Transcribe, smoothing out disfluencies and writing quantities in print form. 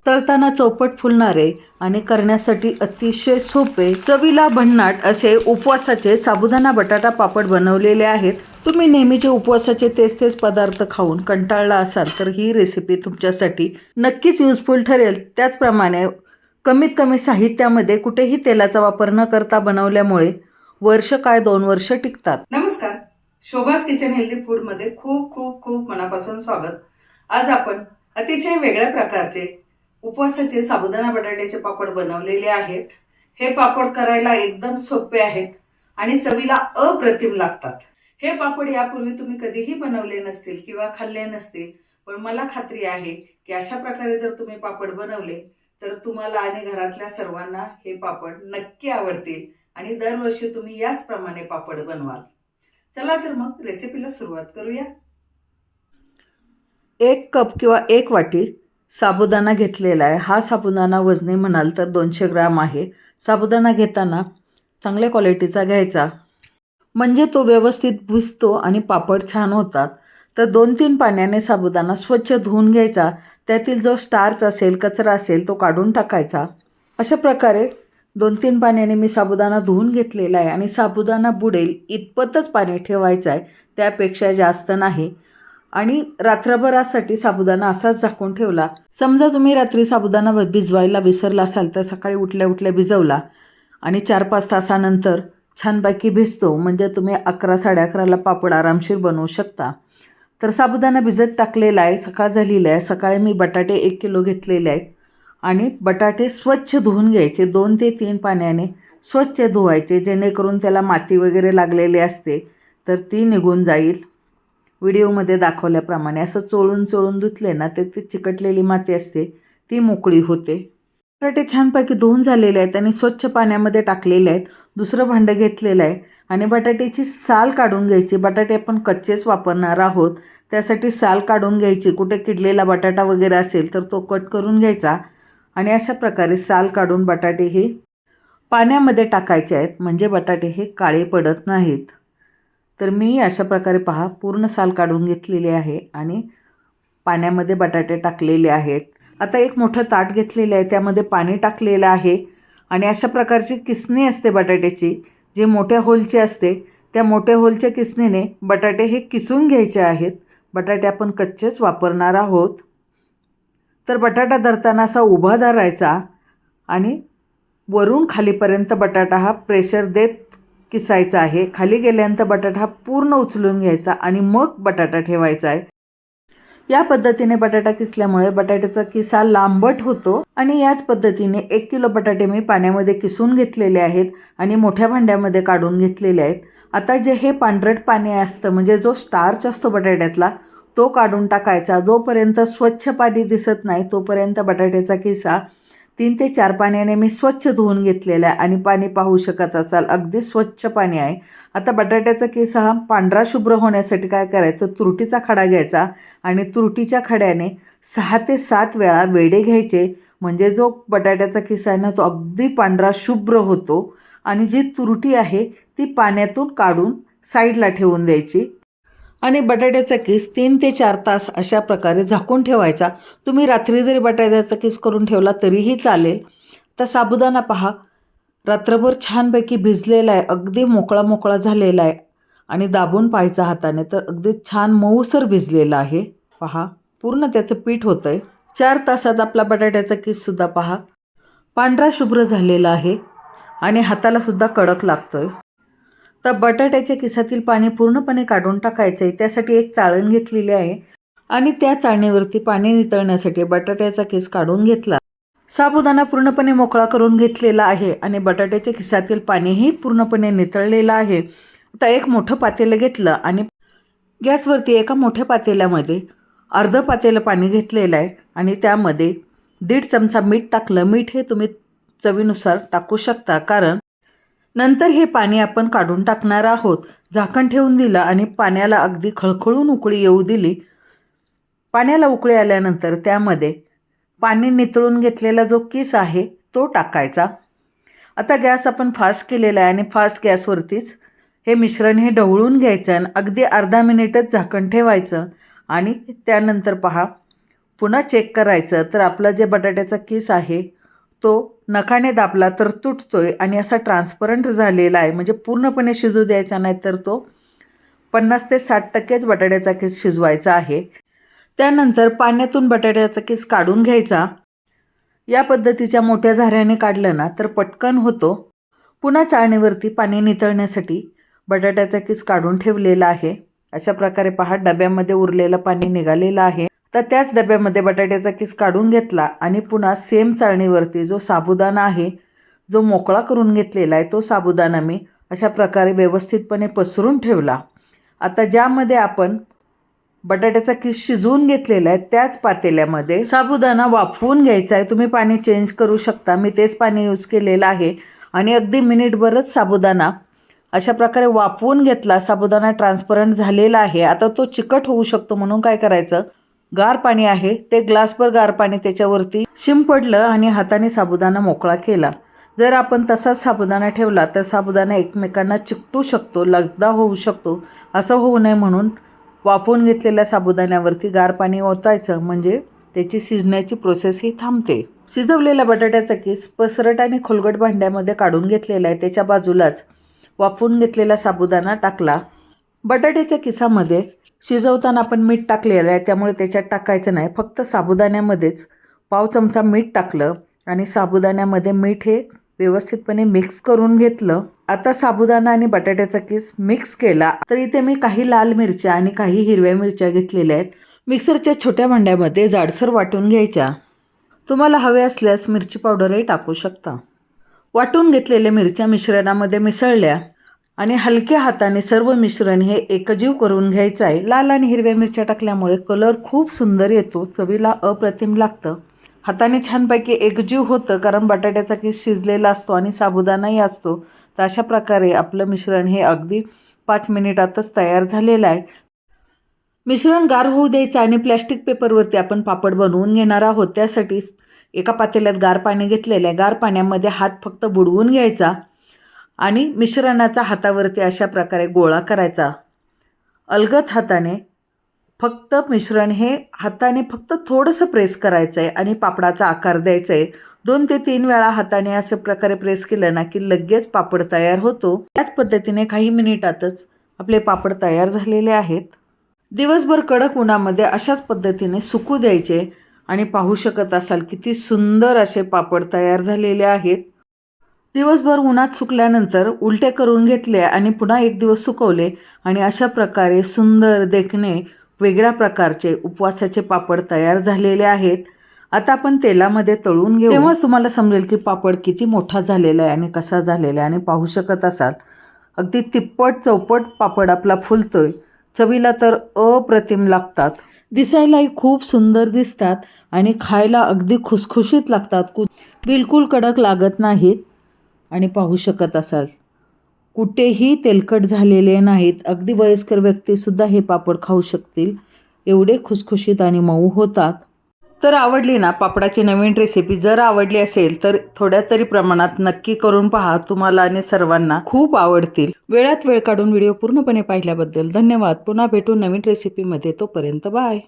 तळताना चौपट फुलणारे आणि करण्यासाठी अतिशय सोपे, चवीला भन्नाट असे उपवासाचे साबुदाणा बटाटा पापड बनवलेले आहेत. तुम्ही नेहमीचे उपवासाचे तेच पदार्थ खाऊन कंटाळला असाल तर ही रेसिपी तुमच्यासाठी नक्कीच युजफुल ठरेल. त्याचप्रमाणे कमीत कमी साहित्यामध्ये कुठेही तेलाचा वापर न करता बनवल्यामुळे वर्ष काय 2 वर्ष टिकतात. नमस्कार, शोभाज किचन हेल्दी फूडमध्ये खूप खूप खूप मनापासून स्वागत. आज आपण अतिशय वेगळ्या प्रकारचे उपवासाचे साबुदाणा बटाट्याचे पापड बनवलेले आहेत. हे पापड करायला एकदम सोपे आहेत आणि चवीला अप्रतिम लागतात. हे पापड यापूर्वी तुम्ही कधीही बनवले नसतील किंवा खाल्ले नसतील, पण मला खात्री आहे की अशा प्रकारे जर तुम्ही पापड बनवले तर तुम्हाला आणि घरातल्या सर्वांना हे पापड नक्की आवडतील आणि दरवर्षी तुम्ही याचप्रमाणे पापड बनवाल. चला तर मग रेसिपीला सुरुवात करूया. 1 कप किंवा 1 वाटी साबुदाणा घेतलेला आहे. हा साबुदाणा वजनी म्हणाल तर 200 ग्राम आहे. साबुदाणा घेताना चांगल्या क्वालिटीचा घ्यायचा, म्हणजे तो व्यवस्थित भुजतो आणि पापड छान होतात. तर 2-3 पाण्याने साबुदाणा स्वच्छ धुवून घ्यायचा. त्यातील जो स्टार्च असेल, कचरा असेल तो काढून टाकायचा. अशा प्रकारे 2-3 पाण्याने मी साबुदाणा धुवून घेतलेला आहे आणि साबुदाणा बुडेल इतपतच पाणी ठेवायचं आहे, त्यापेक्षा जास्त नाही. आणि रात्रभरासाठी साबुदाणा असाच झाकून ठेवला. समजा तुम्ही रात्री साबुदाणा भिजवायला विसरला असाल तर सकाळी उठल्या उठल्या भिजवला आणि 4-5 तासानंतर छानपैकी भिजतो, म्हणजे तुम्ही 11-11:30ला पापड आरामशीर बनवू शकता. तर साबुदाणा भिजत टाकलेला आहे, सकाळ झालेली आहे. सकाळी मी बटाटे 1 किलो घेतलेले आहेत आणि बटाटे स्वच्छ धुवून घ्यायचे. 2 ते 3 पाण्याने स्वच्छ धुवायचे, जेणेकरून त्याला माती वगैरे लागलेली असते तर ती निघून जाईल. व्हिडिओमध्ये दाखवल्याप्रमाणे असं चोळून धुतले ना तर ती चिकटलेली माती असते ती मोकळी होते. बटाटे छानपैकी धुवून झालेले आहेत आणि स्वच्छ पाण्यामध्ये टाकलेले आहेत. दुसरं भांडं घेतलेलं आहे आणि बटाट्याची साल काढून घ्यायची. बटाटे आपण कच्चेच वापरणार आहोत, त्यासाठी साल काढून घ्यायची. कुठे किडलेला बटाटा वगैरे असेल तर तो कट करून घ्यायचा आणि अशा प्रकारे साल काढून बटाटे हे पाण्यामध्ये टाकायचे आहेत, म्हणजे बटाटे हे काळे पडत नाहीत. तर मी अशा प्रकारे पहा पूर्ण साल काढून घेतलेली आहे आणि पाण्यामध्ये बटाटे टाकलेले आहेत. आता एक मोठं ताट घेतलेलं आहे, त्यामध्ये पाणी टाकलेलं आहे आणि अशा प्रकारची किसणी असते बटाट्याची, जी मोठ्या होलची असते. त्या मोठ्या होलच्या किसणीने बटाटे हे किसून घ्यायचे आहेत. बटाटे आपण कच्चेच वापरणार आहोत. तर बटाटा धरताना असा उभा धरायचा आणि वरून खालीपर्यंत बटाटा हा प्रेशर देत किसायचा आहे. खाली गेल्यानंतर बटाटा हा पूर्ण उचलून घ्यायचा आणि मग बटाटा ठेवायचा आहे. या पद्धतीने बटाटा किसल्यामुळे बटाट्याचा किसा लांबट होतो. आणि याच पद्धतीने 1 किलो बटाटे मी पाण्यामध्ये किसून घेतलेले आहेत आणि मोठ्या भांड्यामध्ये काढून घेतलेले आहेत. आता जे हे पांढरट पाणी असतं, म्हणजे जो स्टार्च असतो बटाट्यातला, तो काढून टाकायचा. जोपर्यंत स्वच्छ पाणी दिसत नाही तोपर्यंत बटाट्याचा किसा 3 ते 4 पाण्याने मी स्वच्छ धुवून घेतलेला आहे आणि पाणी पाहू शकत असाल अगदी स्वच्छ पाणी आहे. आता बटाट्याचा किसा हा पांढरा शुभ्र होण्यासाठी काय करायचं, तुरटीचा खडा घ्यायचा आणि तुरटीच्या खड्याने 6 ते 7 वेळा वेडे घ्यायचे, म्हणजे जो बटाट्याचा किसा आहे ना तो अगदी पांढरा शुभ्र होतो. आणि जी तुरटी आहे ती पाण्यातून काढून साईडला ठेवून द्यायची आणि बटाट्याचा किस 3 ते 4 तास अशा प्रकारे झाकून ठेवायचा. तुम्ही रात्री जरी बटाट्याचा किस करून ठेवला तरीही चालेल. तर साबुदाणा पहा रात्रभर छानपैकी भिजलेला आहे, अगदी मोकळा झालेला आहे आणि दाबून पाहायचा हाताने तर अगदी छान मऊसर भिजलेला आहे. पहा पूर्ण त्याचं पीठ होतं आहे. 4 तासात आपला बटाट्याचा किससुद्धा पहा पांढरा शुभ्र झालेला आहे आणि हातालासुद्धा कडक लागतो आहे. तर बटाट्याच्या किसातील पाणी पूर्णपणे काढून टाकायचं आहे. त्यासाठी एक चाळण घेतलेली आहे आणि त्या चाळणीवरती पाणी नितळण्यासाठी बटाट्याचा किस काढून घेतला. साबुदाणा पूर्णपणे मोकळा करून घेतलेला आहे आणि बटाट्याच्या किसातील पाणीही पूर्णपणे नितळलेलं आहे. आता एक मोठं पातेलं घेतलं आणि गॅसवरती एका मोठ्या पातेल्यामध्ये अर्धं पातेलं पाणी घेतलेलं आहे आणि त्यामध्ये 1.5 चमचा मीठ टाकलं. मीठ हे तुम्ही चवीनुसार टाकू शकता, कारण नंतर हे पाणी आपण काढून टाकणार आहोत. झाकण ठेवून दिलं आणि पाण्याला अगदी खळखळून उकळी येऊ दिली. पाण्याला उकळी आल्यानंतर त्यामध्ये पाणी नितळून घेतलेला जो किस आहे तो टाकायचा. आता गॅस आपण फास्ट केलेला आहे आणि फास्ट गॅसवरतीच हे मिश्रण हे ढवळून घ्यायचं आणि अगदी अर्धा मिनिटच झाकण ठेवायचं आणि त्यानंतर पहा पुन्हा चेक करायचं तर आपला जे बटाट्याचा किस आहे तो नखाने दाबला तर तुटतोय आणि असा ट्रान्सपरंट झालेला आहे. म्हणजे पूर्णपणे शिजू द्यायचा नाही, तर तो 50 ते 60% बटाट्याचा किस शिजवायचा आहे. त्यानंतर पाण्यातून बटाट्याचा किस काढून घ्यायचा. या पद्धतीच्या मोठ्या झाऱ्याने काढलं ना तर पटकन होतो. पुन्हा चाळणीवरती पाणी नितळण्यासाठी बटाट्याचा किस काढून ठेवलेला आहे. अशा प्रकारे पहा डब्यामध्ये उरलेलं पाणी निघालेलं आहे. तर त्याच डब्यामध्ये बटाट्याचा किस काढून घेतला आणि पुन्हा सेम चाळणीवरती जो साबुदाणा आहे जो मोकळा करून घेतलेला आहे तो साबुदाणा मी अशा प्रकारे व्यवस्थितपणे पसरून ठेवला. आता ज्यामध्ये आपण बटाट्याचा किस शिजवून घेतलेला आहे त्याच पातेल्यामध्ये साबुदाणा वाफवून घ्यायचा आहे. तुम्ही पाणी चेंज करू शकता, मी तेच पाणी यूज केलेलं आहे. आणि अगदी मिनिटभरच साबुदाणा अशा प्रकारे वाफवून घेतला. साबुदाणा ट्रान्सपरंट झालेला आहे. आता तो चिकट होऊ शकतो म्हणून काय करायचं, गार पाणी आहे ते ग्लासभर गार पाणी त्याच्यावरती शिंपडलं आणि हाताने साबुदाणा मोकळा केला. जर आपण तसाच साबुदाणा ठेवला तर साबुदाणा एकमेकांना चिकटू शकतो, लगदा होऊ शकतो. असं होऊ नये म्हणून वाफवून घेतलेल्या साबुदाण्यावरती गार पाणी ओतायचं, म्हणजे त्याची शिजण्याची प्रोसेस ही थांबते. शिजवलेला बटाट्याचा किस पसरट आणि खोलगट भांड्यामध्ये काढून घेतलेला आहे. त्याच्या बाजूलाच वाफवून घेतलेला साबुदाणा टाकला. बटाट्याच्या किसामध्ये शिजवताना आपण मीठ टाकलेलं आहे त्यामुळे त्याच्यात टाकायचं नाही, फक्त साबुदाण्यामध्येच पाव चमचा मीठ टाकलं आणि साबुदाण्यामध्ये मीठ हे व्यवस्थितपणे मिक्स करून घेतलं. आता साबुदाणा आणि बटाट्याचा किस मिक्स केला. तर इथे मी काही लाल मिरच्या आणि काही हिरव्या मिरच्या घेतलेल्या आहेत. मिक्सरच्या छोट्या भांड्यामध्ये जाडसर वाटून घ्यायच्या. तुम्हाला हवे असल्यास मिरची पावडरही टाकू शकता. वाटून घेतलेल्या मिरच्या मिश्रणामध्ये मिसळल्या आणि हलक्या हाताने सर्व मिश्रण हे एकजीव करून घ्यायचं आहे. लाल आणि हिरव्या मिरच्या टाकल्यामुळे कलर खूप सुंदर येतो, चवीला अप्रतिम लागतं. हाताने छानपैकी एकजीव होतं कारण बटाट्याचा किस शिजलेला असतो आणि साबुदाणाही असतो. तर अशा प्रकारे आपलं मिश्रण हे अगदी 5 मिनिटातच तयार झालेलं आहे. मिश्रण गार होऊ द्यायचं आणि प्लॅस्टिक पेपरवरती आपण पापड बनवून घेणार आहोत. त्यासाठी एका पातेल्यात गार पाणी घेतलेलं आहे. गार पाण्यामध्ये हात फक्त बुडवून घ्यायचा आणि मिश्रणाचा हातावरती अशा प्रकारे गोळा करायचा. अलगद हाताने फक्त मिश्रण हे हाताने फक्त थोडंसं प्रेस करायचं आहे आणि पापडाचा आकार द्यायचा आहे. 2 ते 3 वेळा हाताने अशा प्रकारे प्रेस केलं ना की लगेच पापड तयार होतो. त्याच पद्धतीने काही मिनिटातच आपले पापड तयार झालेले आहेत. दिवसभर कडक उन्हामध्ये अशाच पद्धतीने सुकू द्यायचे आणि पाहू शकत असाल किती सुंदर असे पापड तयार झालेले आहेत. दिवसभर उन्हात सुकल्यानंतर उलटे करून घेतले आणि पुन्हा एक दिवस सुकवले आणि अशा प्रकारे सुंदर देखणे वेगळ्या प्रकारचे उपवासाचे पापड तयार झालेले आहेत. आता आपण तेलामध्ये तळून घेऊ, तेव्हाच तुम्हाला समजेल की पापड किती मोठा झालेला आहे आणि कसा झालेला आहे. आणि पाहू शकत असाल अगदी तिप्पट चौपट पापड आपला फुलतोय. चवीला तर अप्रतिम लागतात, दिसायलाही खूप सुंदर दिसतात आणि खायला अगदी खुसखुशीत लागतात. बिलकुल कडक लागत नाहीत आणि पाहू शकत असाल कुठेही तेलकट झालेले नाहीत. अगदी वयस्कर व्यक्तीसुद्धा हे पापड खाऊ शकतील, एवढे खुसखुशीत आणि मऊ होतात. तर आवडली ना पापडाची नवीन रेसिपी? जर आवडली असेल तर थोड्या तरी प्रमाणात नक्की करून पहा, तुम्हाला आणि सर्वांना खूप आवडतील. वेळात वेळ काढून व्हिडिओ पूर्णपणे पाहिल्याबद्दल धन्यवाद. पुन्हा भेटू नवीन रेसिपीमध्ये, तोपर्यंत बाय.